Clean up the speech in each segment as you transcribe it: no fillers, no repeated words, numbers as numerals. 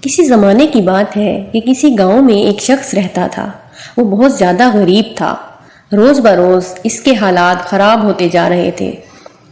کسی زمانے کی بات ہے کہ کسی گاؤں میں ایک شخص رہتا تھا۔ وہ بہت زیادہ غریب تھا۔ روز بروز اس کے حالات خراب ہوتے جا رہے تھے۔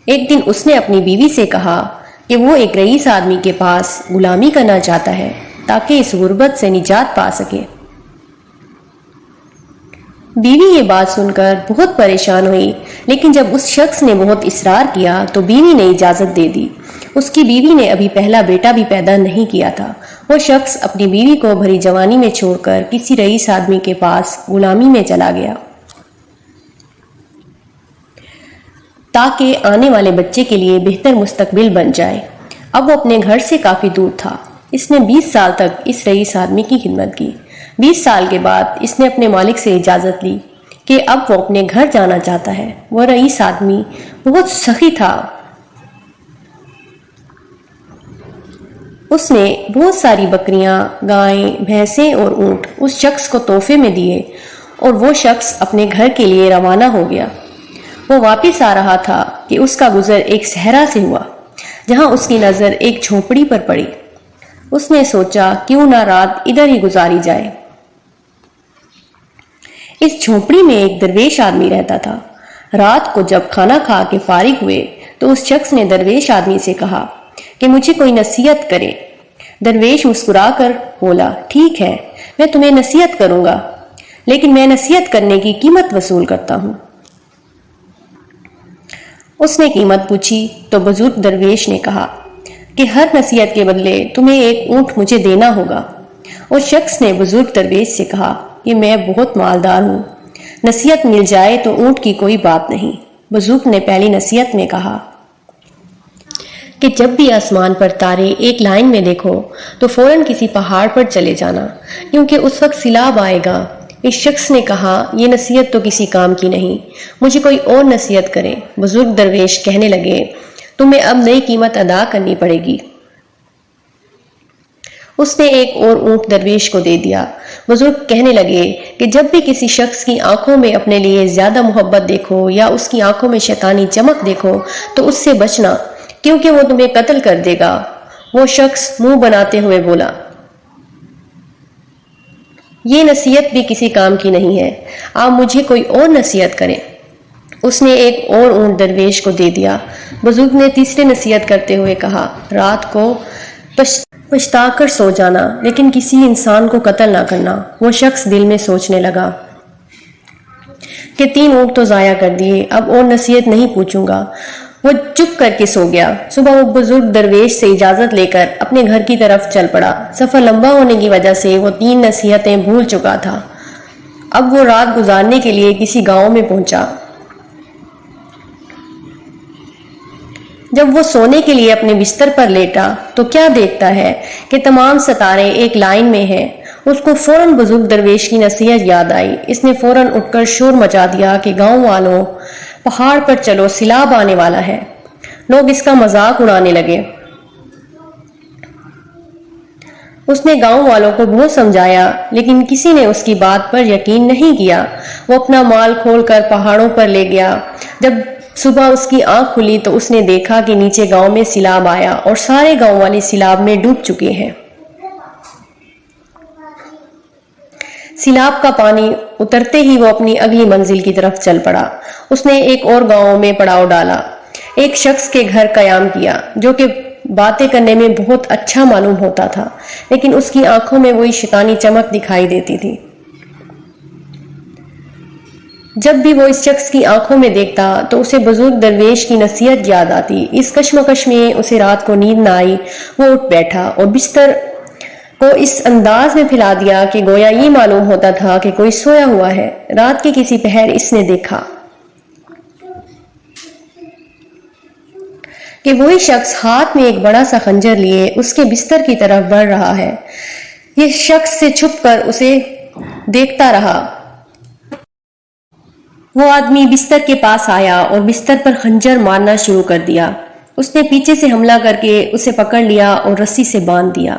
ایک دن اس نے اپنی بیوی سے کہا کہ وہ ایک رئیس آدمی کے پاس غلامی کرنا چاہتا ہے تاکہ اس غربت سے نجات پا سکے۔ بیوی یہ بات سن کر بہت پریشان ہوئی، لیکن جب اس شخص نے بہت اصرار کیا تو بیوی نے اجازت دے دی۔ اس کی بیوی نے ابھی پہلا بیٹا بھی پیدا نہیں کیا تھا۔ وہ شخص اپنی بیوی کو بھری جوانی میں چھوڑ کر کسی رئیس آدمی کے پاس غلامی میں چلا گیا تاکہ آنے والے بچے کے لیے بہتر مستقبل بن جائے۔ اب وہ اپنے گھر سے کافی دور تھا۔ اس نے 20 سال تک اس رئیس آدمی کی خدمت کی۔ 20 سال کے بعد اس نے اپنے مالک سے اجازت لی کہ اب وہ اپنے گھر جانا چاہتا ہے۔ وہ رئیس آدمی بہت سخی تھا۔ اس نے بہت ساری بکریاں، گائیں، بھینسیں اور اونٹ اس شخص کو تحفے میں دیے اور وہ شخص اپنے گھر کے لیے روانہ ہو گیا۔ وہ واپس آ رہا تھا کہ اس کا گزر ایک صحرا سے ہوا جہاں اس کی نظر ایک جھونپڑی پر پڑی۔ اس نے سوچا کیوں نہ رات ادھر ہی گزاری جائے۔ اس جھونپڑی میں ایک درویش آدمی رہتا تھا۔ رات کو جب کھانا کھا کے فارغ ہوئے تو اس شخص نے درویش آدمی سے کہا کہ مجھے کوئی نصیحت کرے۔ درویش مسکرا کر بولا، ٹھیک ہے، میں تمہیں نصیحت کروں گا، لیکن میں نصیحت کرنے کی قیمت وصول کرتا ہوں۔ اس نے قیمت پوچھی تو بزرگ درویش نے کہا کہ ہر نصیحت کے بدلے تمہیں ایک اونٹ مجھے دینا ہوگا۔ اس شخص نے بزرگ درویش سے کہا کہ میں بہت مالدار ہوں، نصیحت مل جائے تو اونٹ کی کوئی بات نہیں۔ بزرگ نے پہلی نصیحت میں کہا کہ جب بھی آسمان پر تارے ایک لائن میں دیکھو تو فوراً کسی پہاڑ پر چلے جانا، کیونکہ اس وقت سیلاب آئے گا۔ اس شخص نے کہا یہ نصیحت تو کسی کام کی نہیں، مجھے کوئی اور نصیحت کرے۔ بزرگ درویش کہنے لگے تمہیں اب نئی قیمت ادا کرنی پڑے گی۔ اس نے ایک اور اونٹ درویش کو دے دیا۔ بزرگ کہنے لگے کہ جب بھی کسی شخص کی آنکھوں میں اپنے لیے زیادہ محبت دیکھو یا اس کی آنکھوں میں شیطانی چمک دیکھو تو اس سے بچنا، کیونکہ وہ تمہیں قتل کر دے گا۔ وہ شخص منہ بناتے ہوئے بولا، یہ نصیحت بھی کسی کام کی نہیں ہے، آپ مجھے کوئی اور نصیحت کریں۔ اس نے ایک اور اونٹ درویش کو دے دیا۔ بزرگ نے تیسری نصیحت کرتے ہوئے کہا، رات کو پچھتا کر سو جانا، لیکن کسی انسان کو قتل نہ کرنا۔ وہ شخص دل میں سوچنے لگا کہ 3 اونٹ تو ضائع کر دیے، اب اور نصیحت نہیں پوچھوں گا۔ وہ چپ کر کے سو گیا۔ صبح وہ بزرگ درویش سے اجازت لے کر اپنے گھر کی طرف چل پڑا۔ سفر لمبا ہونے کی وجہ سے وہ 3 نصیحتیں بھول چکا تھا۔ اب وہ رات گزارنے کے لیے کسی گاؤں میں پہنچا۔ جب وہ سونے کے لیے اپنے بستر پر لیٹا تو کیا دیکھتا ہے کہ تمام ستارے ایک لائن میں ہیں۔ اس کو فوراً بزرگ درویش کی نصیحت یاد آئی۔ اس نے فوراً اٹھ کر شور مچا دیا کہ گاؤں والوں، پہاڑ پر چلو، سیلاب آنے والا ہے۔ لوگ اس کا مذاق اڑانے لگے۔ اس نے گاؤں والوں کو بہت سمجھایا، لیکن کسی نے اس کی بات پر یقین نہیں کیا۔ وہ اپنا مال کھول کر پہاڑوں پر لے گیا۔ جب صبح اس کی آنکھ کھلی تو اس نے دیکھا کہ نیچے گاؤں میں سیلاب آیا اور سارے گاؤں والے سیلاب میں ڈوب چکے ہیں۔ سیلاب کا پانی اترتے ہی وہ اپنی اگلی منزل کی طرف چل پڑا۔ اس نے ایک اور گاؤں میں پڑاؤ ڈالا، ایک شخص کے گھر قیام کیا جو کہ باتیں کرنے میں بہت اچھا معلوم ہوتا تھا، لیکن اس کی آنکھوں میں وہی شیطانی چمک دکھائی دیتی تھی۔ جب بھی وہ اس شخص کی آنکھوں میں دیکھتا تو اسے بزرگ درویش کی نصیحت یاد آتی۔ اس کشمکش میں اسے رات کو نیند نہ آئی۔ وہ اٹھ بیٹھا اور بستر کو اس انداز میں پھیلا دیا کہ گویا یہ معلوم ہوتا تھا کہ کوئی سویا ہوا ہے۔ رات کے کسی پہر اس نے دیکھا کہ وہی شخص ہاتھ میں ایک بڑا سا خنجر لیے اس کے بستر کی طرف بڑھ رہا ہے۔ یہ شخص سے چھپ کر اسے دیکھتا رہا۔ وہ آدمی بستر کے پاس آیا اور بستر پر خنجر مارنا شروع کر دیا۔ اس نے پیچھے سے حملہ کر کے اسے پکڑ لیا اور رسی سے باندھ دیا۔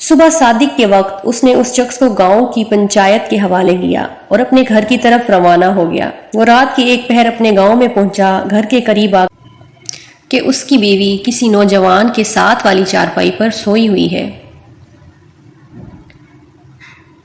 صبح صادق کے وقت اس نے اس شخص کو گاؤں کی پنچایت کے حوالے کیا اور اپنے گھر کی طرف روانہ ہو گیا۔ وہ رات کی ایک پہر اپنے گاؤں میں پہنچا۔ گھر کے قریب آ کہ اس کی بیوی کسی نوجوان کے ساتھ والی چارپائی پر سوئی ہوئی ہے۔